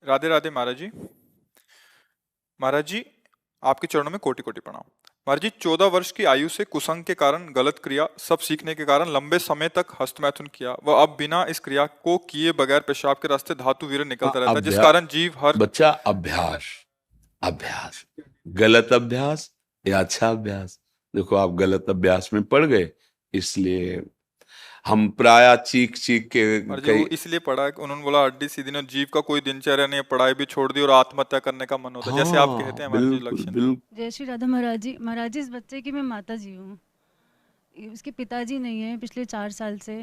राधे राधे महाराज जी। महाराज जी, आपके चरणों में कोटि कोटि प्रणाम। महाराज जी, 14 वर्ष की आयु से कुसंग के कारण गलत क्रिया सब सीखने के कारण लंबे समय तक हस्तमैथुन किया, वह अब बिना इस क्रिया को किए बगैर पेशाब के रास्ते धातु वीर्य निकलता हाँ, रहता है, जिस कारण जीव हर बच्चा अभ्यास अभ्यास गलत अभ्यास या अच्छा अभ्यास। देखो आप गलत अभ्यास में पड़ गए, इसलिए हम प्राय चीख चीख के महाराज जी कई। वो इसलिए पढ़ा है कि उन्होंने बोला हड्डी सीधी ने जीव का कोई दिनचर्या नहीं है, पढ़ाई भी छोड़ दी और आत्महत्या करने का मन होता है, जैसे आप कहते हाँ हैं महाराज जी बिल्कुल लक्षण। बिल्कुल। जय श्री राधा महाराज जी। महाराज जी, इस बच्चे की मैं माता जी हूँ। इसके पिताजी नहीं है पिछले 4 साल से।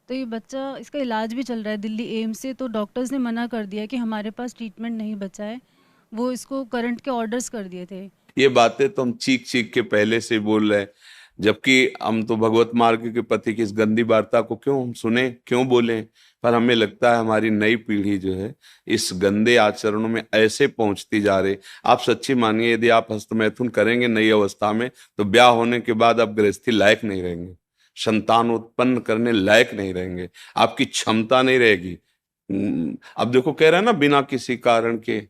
तो ये बच्चा, इसका इलाज भी चल रहा है दिल्ली एम्स से। तो डॉक्टर्स ने मना कर दिया कि हमारे पास ट्रीटमेंट नहीं बचा है। वो इसको करंट के ऑर्डर्स कर दिए थे। ये बातें तो हम चीख चीख के पहले से बोल रहे हैं, जबकि हम तो भगवत मार्ग के पति की इस गंदी वार्ता को क्यों हम सुने, क्यों बोले। पर हमें लगता है हमारी नई पीढ़ी जो है इस गंदे आचरणों में ऐसे पहुंचती जा रही। आप सच्ची मानिए, यदि आप हस्तमैथुन करेंगे नई अवस्था में तो ब्याह होने के बाद आप गृहस्थी लायक नहीं रहेंगे, संतान उत्पन्न करने लायक नहीं रहेंगे, आपकी क्षमता नहीं रहेगी। अब देखो कह रहे हैं ना, बिना किसी कारण के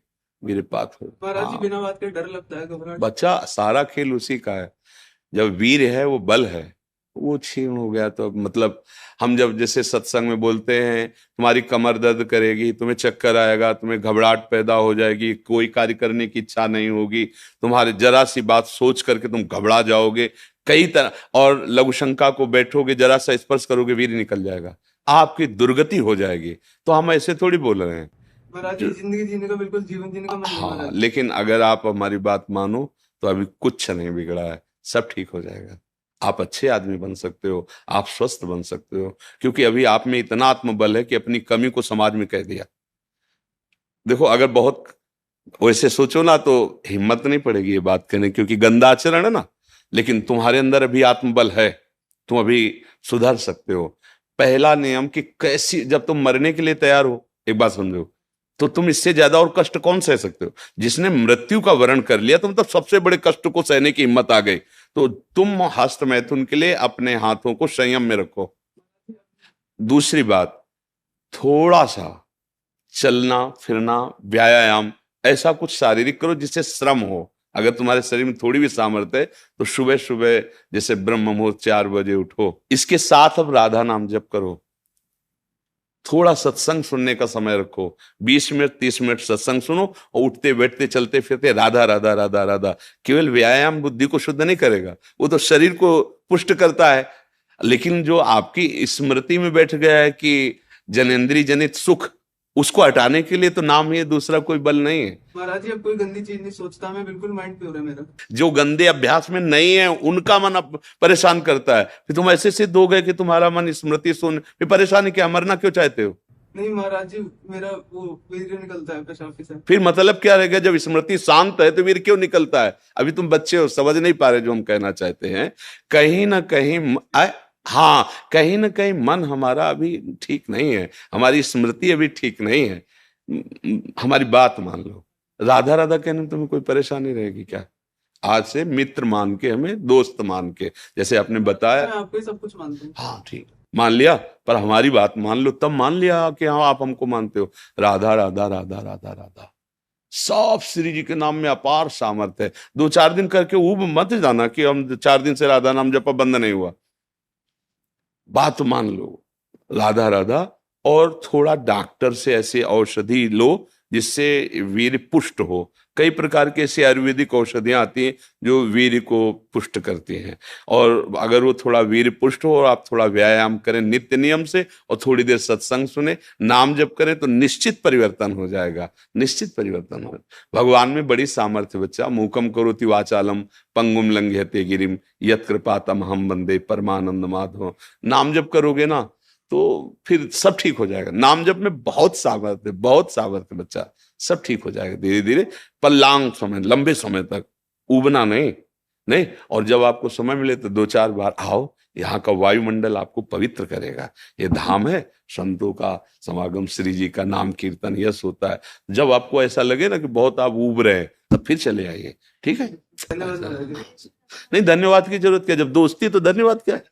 वीरपात हो। महाराज जी, हाँ, बिना बात के डर लगता है, घबराहट। बच्चा सारा खेल उसी का है। जब वीर है वो बल है, वो छीन हो गया तो मतलब हम जब जैसे सत्संग में बोलते हैं तुम्हारी कमर दर्द करेगी, तुम्हें चक्कर आएगा, तुम्हें घबराहट पैदा हो जाएगी, कोई कार्य करने की इच्छा नहीं होगी, तुम्हारे जरा सी बात सोच करके तुम घबरा जाओगे कई तरह, और लघु शंका को बैठोगे, जरा सा स्पर्श करोगे वीर निकल जाएगा, आपकी दुर्गति हो जाएगी। तो हम ऐसे थोड़ी बोल रहे हैं। महाराज जी, जिंदगी जीने का बिल्कुल जीवन जीने का मन नहीं हाँ, महाराज। लेकिन अगर आप हमारी बात मानो तो अभी कुछ नहीं बिगड़ा है, सब ठीक हो जाएगा। आप अच्छे आदमी बन सकते हो, आप स्वस्थ बन सकते हो, क्योंकि अभी आप में इतना आत्मबल है कि अपनी कमी को समाज में कह दिया। देखो अगर बहुत वैसे सोचो ना तो हिम्मत नहीं पड़ेगी ये बात कहने, क्योंकि गंदा आचरण है ना। लेकिन तुम्हारे अंदर अभी आत्मबल है, तुम अभी सुधर सकते हो। पहला नियम कि कैसी, जब तुम मरने के लिए तैयार हो, एक बात समझो, तो तुम इससे ज्यादा और कष्ट कौन सह सकते हो। जिसने मृत्यु का वरण कर लिया तुम, तब सबसे बड़े कष्ट को सहने की हिम्मत आ गई। तो तुम हस्त मैथुन के लिए अपने हाथों को संयम में रखो। दूसरी बात, थोड़ा सा चलना फिरना, व्यायाम, ऐसा कुछ शारीरिक करो जिससे श्रम हो। अगर तुम्हारे शरीर में थोड़ी भी सामर्थ्य है तो सुबह सुबह जैसे ब्रह्म मुहूर्त 4 बजे उठो। इसके साथ अब राधा नाम जप करो, थोड़ा सत्संग सुनने का समय रखो, 20 मिनट 30 मिनट सत्संग सुनो, और उठते बैठते चलते फिरते राधा राधा राधा राधा। केवल व्यायाम बुद्धि को शुद्ध नहीं करेगा, वो तो शरीर को पुष्ट करता है, लेकिन जो आपकी स्मृति में बैठ गया है कि जनेंद्रिय जनित सुख, उसको हटाने के लिए तो नाम ही है, दूसरा कोई बल नहीं है। महाराज जी, अब कोई गंदी चीज नहीं सोचता, मैं बिल्कुल माइंड प्योर है मेरा। जो गंदे अभ्यास में नहीं है उनका मन अब परेशान करता है। फिर तुम ऐसे सिद्ध हो गए कि तुम्हारा मन स्मृति सुन, फिर परेशानी क्या, मरना क्यों चाहते हो। नहीं महाराज जी, मेरा वो वीर्य निकलता है पेशाब से। फिर मतलब क्या रहेगा, जब स्मृति शांत है तो वीर क्यों निकलता है। अभी तुम बच्चे हो, समझ नहीं पा रहे जो हम कहना चाहते हैं। कहीं ना कहीं हाँ, कहीं ना कहीं मन हमारा अभी ठीक नहीं है, हमारी स्मृति अभी ठीक नहीं है। हमारी बात मान लो, राधा राधा कहने में तुम्हें कोई परेशानी रहेगी क्या। आज से मित्र मान के, हमें दोस्त मान के, जैसे आपने बताया। मैं आपको ही सब कुछ मानता हूँ। हाँ ठीक, मान लिया, पर हमारी बात मान लो, तब मान लिया कि हाँ आप हमको मानते हो। राधा राधा राधा राधा राधा, सब श्री जी के नाम में अपार सामर्थ्य है। 2-4 दिन करके ऊब मत जाना कि हम 4 दिन से राधा नाम जपा बंद नहीं हुआ। बात मान लो, राधा राधा, और थोड़ा डॉक्टर से ऐसे औषधि लो जिससे वीर पुष्ट हो। कई प्रकार के ऐसे आयुर्वेदिक औषधियां आती हैं जो वीर को पुष्ट करती हैं, और अगर वो थोड़ा वीर पुष्ट हो और आप थोड़ा व्यायाम करें नित्य नियम से, और थोड़ी देर सत्संग सुने, नाम जप करें, तो निश्चित परिवर्तन हो जाएगा, निश्चित परिवर्तन हो। भगवान में बड़ी सामर्थ्य बच्चा। मूकम करोति वाचालम पंगुम लंघयते गिरिम यत् कृपातम हम वंदे परमानंद माधव। नाम जप करोगे ना तो फिर सब ठीक हो जाएगा। नाम जप में बहुत सामर्थ्य, बहुत सामर्थ्य बच्चा, सब ठीक हो जाएगा धीरे धीरे, पर लॉन्ग समय, लंबे समय तक, उबना नहीं नहीं। और जब आपको समय मिले तो 2-4 बार आओ, यहाँ का वायुमंडल आपको पवित्र करेगा। ये धाम है, संतों का समागम, श्री जी का नाम कीर्तन यश होता है। जब आपको ऐसा लगे ना कि बहुत आप उब रहे हैं, तब फिर चले आइए, ठीक है। धन्यवाद महाराज जी। नहीं, धन्यवाद की जरूरत क्या, जब दोस्ती तो धन्यवाद क्या है।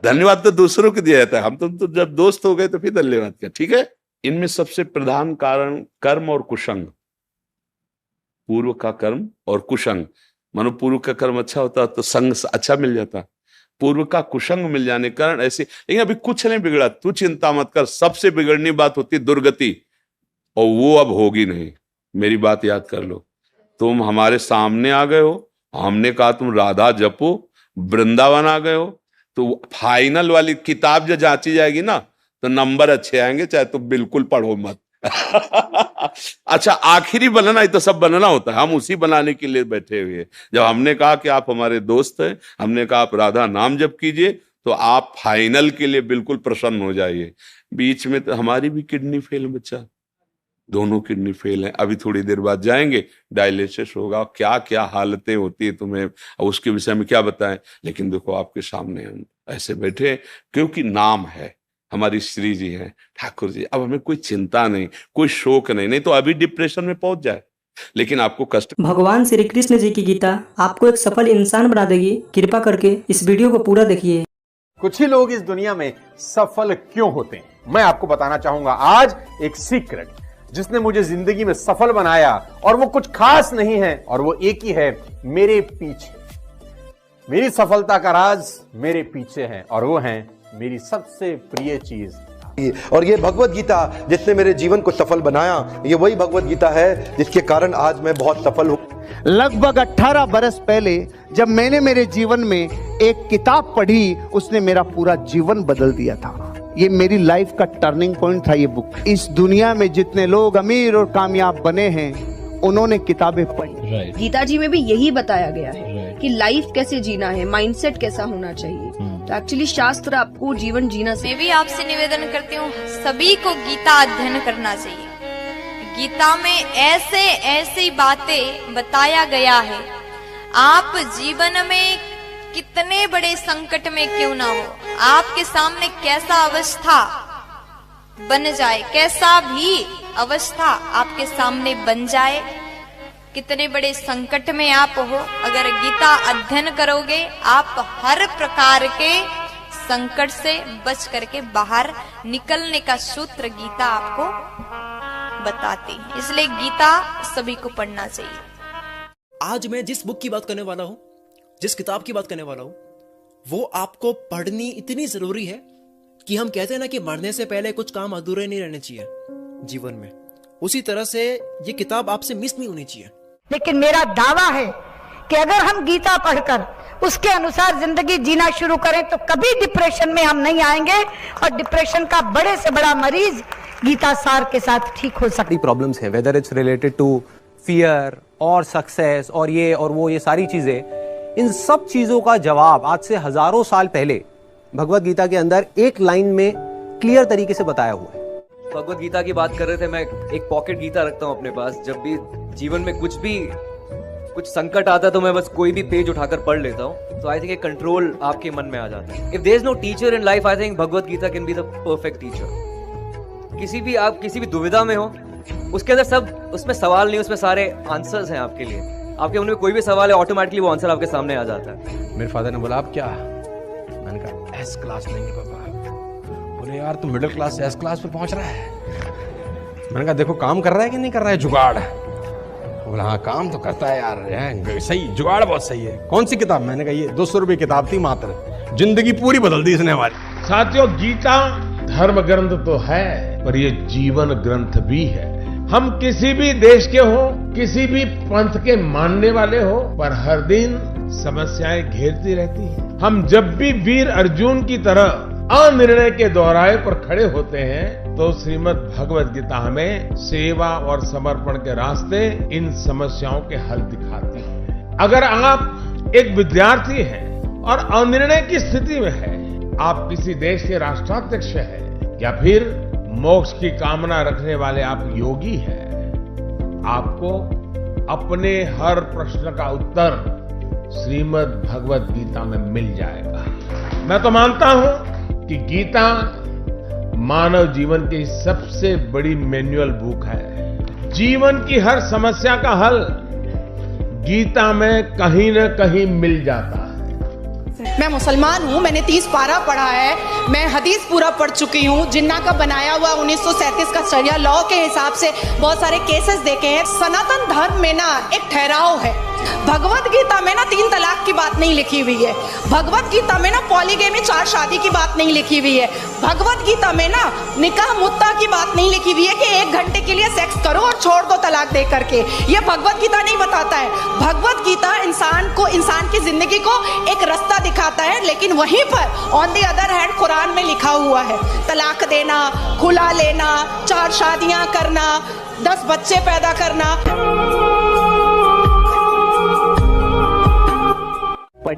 धन्यवाद तो दूसरों को दिया जाता है, हम तो जब दोस्त हो गए तो फिर धन्यवाद क्या, ठीक है। इनमें सबसे प्रधान कारण कर्म और कुसंग, पूर्व का कर्म और कुसंग। मानो पूर्व का कर्म अच्छा होता तो संग अच्छा मिल जाता, पूर्व का कुसंग मिल जाने के कारण ऐसे। लेकिन अभी कुछ नहीं बिगड़ा, तू चिंता मत कर। सबसे बिगड़नी बात होती है दुर्गति, और वो अब होगी नहीं। मेरी बात याद कर लो, तुम हमारे सामने आ गए हो, हमने कहा तुम राधा जपो, वृंदावन आ गए हो, तो फाइनल वाली किताब जो जांची जाएगी ना तो नंबर अच्छे आएंगे, चाहे तुम बिल्कुल पढ़ो मत। अच्छा, आखिरी बनना ही तो सब बनना होता है, हम उसी बनाने के लिए बैठे हुए। जब हमने कहा कि आप हमारे दोस्त हैं, हमने कहा आप राधा नाम जप कीजिए, तो आप फाइनल के लिए बिल्कुल प्रसन्न हो जाइए। बीच में तो हमारी भी किडनी फेल, बच्चा दोनों किडनी फेल है। अभी थोड़ी देर बाद जाएंगे, डायलिसिस होगा, क्या क्या हालतें होती है तुम्हें, उसके विषय में क्या बताएं। लेकिन देखो आपके सामने हम ऐसे बैठे, क्योंकि नाम है, हमारी श्री जी हैं, ठाकुर जी। अब हमें कोई चिंता नहीं, कोई शोक नहीं तो अभी डिप्रेशन में पहुंच जाए, लेकिन आपको कष्ट। भगवान श्री कृष्ण जी की गीता आपको एक सफल इंसान बना देगी। कृपा करके इस वीडियो को पूरा देखिए। कुछ ही लोग इस दुनिया में सफल क्यों होते हैं, मैं आपको बताना चाहूंगा आज एक सीक्रेट, जिसने मुझे जिंदगी में सफल बनाया। और वो कुछ खास नहीं है, और वो एक ही है, मेरे पीछे। मेरी सफलता का राज मेरे पीछे है, और वो है मेरी सबसे प्रिय चीज। और ये भगवत गीता जिसने मेरे जीवन को सफल बनाया, ये वही भगवत गीता है जिसके कारण आज मैं बहुत सफल हूँ। लगभग 18 बरस पहले जब मैंने मेरे जीवन में एक किताब पढ़ी, उसने मेरा पूरा जीवन बदल दिया था। ये मेरी लाइफ का टर्निंग पॉइंट था ये बुक। इस दुनिया में जितने लोग अमीर और कामयाब बने हैं, उन्होंने किताबें पढ़ी। गीता जी में भी यही बताया गया है कि लाइफ कैसे जीना है, माइंडसेट कैसा होना चाहिए। तो एक्चुअली शास्त्र आपको जीवन जीना चाहिए। मैं भी आपसे निवेदन करती हूँ, सभी को गीता अध्ययन करना चाहिए। गीता में ऐसे ऐसी बातें बताया गया है, आप जीवन में कितने बड़े संकट में क्यों ना हो, आपके सामने कैसा अवस्था बन जाए, कैसा भी अवस्था आपके सामने बन जाए, कितने बड़े संकट में आप हो, अगर गीता अध्ययन करोगे, आप हर प्रकार के संकट से बच करके बाहर निकलने का सूत्र गीता आपको बताती है। इसलिए गीता सभी को पढ़ना चाहिए। आज मैं जिस बुक की बात करने वाला हूं, जिस किताब की बात करने वाला हूं, वो आपको पढ़नी इतनी जरूरी है कि हम कहते हैं ना कि मरने से पहले कुछ काम अधूरे नहीं रहने चाहिए जीवन में, उसी तरह से ये किताब आपसे मिस नहीं होनी चाहिए। लेकिन मेरा दावा है कि अगर हम गीता पढ़कर उसके अनुसार जिंदगी जीना शुरू करें तो कभी डिप्रेशन में हम नहीं आएंगे, और डिप्रेशन का बड़े से बड़ा मरीज गीता सार के साथ ठीक हो सकती। प्रॉब्लम्स है, whether it's related to fear और सक्सेस और ये सारी चीजें, इन सब चीजों का जवाब आज से हजारों साल पहले भगवत गीता के अंदर एक लाइन में क्लियर तरीके से बताया हुआ है। भगवत गीता की बात कर रहे थे, मैं एक पॉकेट गीता रखता हूँ अपने पास। जब भी जीवन में कुछ संकट आता है तो मैं बस कोई भी पेज उठाकर पढ़ लेता हूँ, तो आई थिंक एक कंट्रोल आपके मन में आ जाता है। If there is no teacher in life, I think Bhagavad Gita can be the perfect teacher. आप किसी भी दुविधा में हो, उसके अंदर उसमें सवाल नहीं, उसमें सारे आंसर्स हैं आपके लिए। आपके मन में कोई भी सवाल है, ऑटोमेटिकली वो आंसर आपके सामने आ जाता है। मेरे फादर ने बोला, आप क्या? मैंने कहा एस क्लास लेंगे पापा। बोले यार तू मिडिल क्लास से एस क्लास पर पहुंच रहा है। मैंने कहा देखो काम कर रहा है कि नहीं कर रहा है जुगाड़। बोला हाँ काम तो करता है यार, सही जुगाड़ बहुत सही है। कौन सी किताब? मैंने कहा ये 200 रुपये किताब थी मात्र, जिंदगी पूरी बदल दी इसने हमारी। साथियों, गीता धर्म ग्रंथ तो है, पर ये जीवन ग्रंथ भी है। हम किसी भी देश के हो, किसी भी पंथ के मानने वाले हो, पर हर दिन समस्याएं घेरती रहती हैं। हम जब भी वीर अर्जुन की तरह अनिर्णय के दोहराए पर खड़े होते हैं, तो श्रीमद् भगवत गीता हमें सेवा और समर्पण के रास्ते इन समस्याओं के हल दिखाती है। अगर आप एक विद्यार्थी हैं और अनिर्णय की स्थिति में है, आप किसी देश के राष्ट्राध्यक्ष हैं, या फिर मोक्ष की कामना रखने वाले आप योगी हैं, आपको अपने हर प्रश्न का उत्तर श्रीमद् भगवत गीता में मिल जाएगा। मैं तो मानता हूं कि गीता मानव जीवन की सबसे बड़ी मैनुअल बुक है। जीवन की हर समस्या का हल गीता में कहीं न कहीं मिल जाता है। मैं मुसलमान हूँ, मैंने 30 पारा पढ़ा है, मैं हदीस पूरा पढ़ चुकी हूँ, जिन्ना का बनाया हुआ 1937 का शरिया लॉ के हिसाब से बहुत सारे केसेस देखे हैं। सनातन धर्म में ना एक ठहराव है। भगवत गीता में ना 3 तलाक की बात नहीं लिखी हुई है। भगवत गीता में ना पॉलीगेमी 4 शादी की बात नहीं लिखी हुई है। भगवत गीता में ना निकाह मुत्ता की बात नहीं लिखी हुई है कि 1 घंटे के लिए सेक्स करो और छोड़ दो तलाक दे करके। ये भगवत गीता नहीं बताता है। भगवत गीता इंसान की जिंदगी को एक रास्ता दिखाता है, लेकिन वहीं पर on the other hand Quran में लिखा हुआ है तलाक देना, खुला लेना, 4 शादियां करना, 10 बच्चे पैदा करना।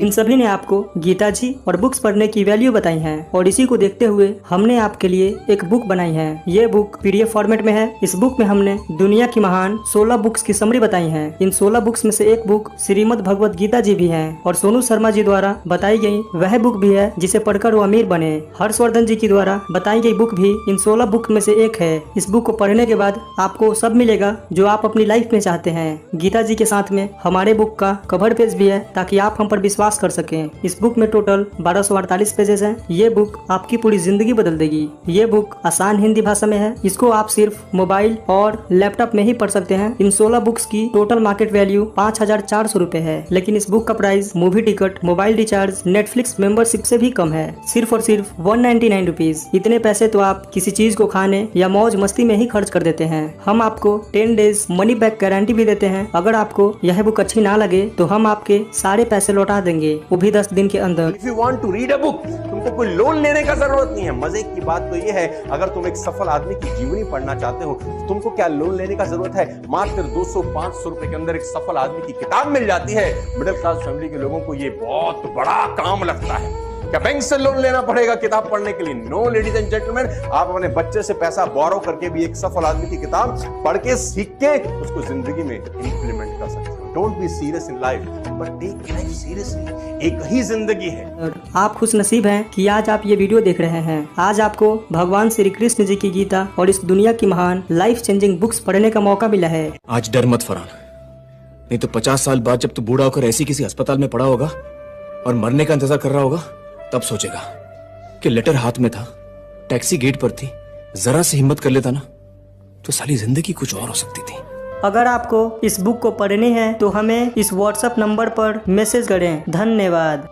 इन सभी ने आपको गीता जी और बुक्स पढ़ने की वैल्यू बताई है और इसी को देखते हुए हमने आपके लिए एक बुक बनाई है। ये बुक पीडीएफ फॉर्मेट में है। इस बुक में हमने दुनिया की महान 16 बुक्स की समरी बताई है। इन 16 बुक्स में से एक बुक श्रीमद् भगवत गीता जी भी है और सोनू शर्मा जी द्वारा बताई गई वह बुक भी है जिसे पढ़कर वो अमीर बने। हर्षवर्धन जी की द्वारा बताई गई बुक भी इन 16 बुक में से एक है। इस बुक को पढ़ने के बाद आपको सब मिलेगा जो आप अपनी लाइफ में चाहते हैं। गीता जी के साथ में हमारे बुक का कवर पेज भी है ताकि आप हम पर विश्वास कर सकें। इस बुक में टोटल 1248 पेजेस हैं। ये बुक आपकी पूरी जिंदगी बदल देगी। ये बुक आसान हिंदी भाषा में है। इसको आप सिर्फ मोबाइल और लैपटॉप में ही पढ़ सकते हैं। इन 16 बुक्स की टोटल मार्केट वैल्यू 5400 रुपए है, लेकिन इस बुक का price movie ticket, mobile recharge, Netflix membership से भी कम है। सिर्फ और सिर्फ 199 रुपीज। इतने पैसे तो आप किसी चीज को खाने या मौज मस्ती में ही खर्च कर देते हैं। हम आपको 10 डेज मनी बैक गारंटी भी देते हैं। अगर आपको यह बुक अच्छी ना लगे तो हम आपके सारे पैसे लौटा देंगे, वो भी 10 दिन के अंदर। If you want to read a book, तुमको कोई लोन लेने का जरूरत नहीं है। मजे की बात तो ये है, अगर तुम एक सफल आदमी की जीवनी पढ़ना चाहते हो तो तुमको क्या लोन लेने का जरूरत है। मात्र 200-500 रुपए के अंदर एक सफल आदमी की किताब मिल जाती है। मिडिल क्लास फैमिली के लोगों को ये बहुत बड़ा काम लगता है। क्या बैंक से लोन लेना पड़ेगा किताब पढ़ने के लिए? नो लेडीज एंड जेंटलमैन, आप अपने बच्चे से पैसा बोरो करके भी एक सफल आदमी की किताब पढ़ के सीख के उसको जिंदगी में इंप्लीमेंट कर सकते हो। Don't be serious in life but take life seriously. एक ही जिंदगी है। आप खुश नसीब हैं कि आज आप ये वीडियो देख रहे हैं। आज आपको भगवान श्री कृष्ण जी की गीता और इस दुनिया की महान लाइफ चेंजिंग बुक्स पढ़ने का मौका मिला है। आज डर मत फरहान, नहीं तो 50 साल बाद जब तू बूढ़ा होकर ऐसी किसी अस्पताल में पड़ा होगा और मरने का इंतजार कर रहा होगा, तब सोचेगा कि लेटर हाथ में था, टैक्सी गेट पर थी, जरा से हिम्मत कर लेता ना तो साली जिंदगी कुछ और हो सकती थी। अगर आपको इस बुक को पढ़नी है तो हमें इस व्हाट्सएप नंबर पर मैसेज करें। धन्यवाद।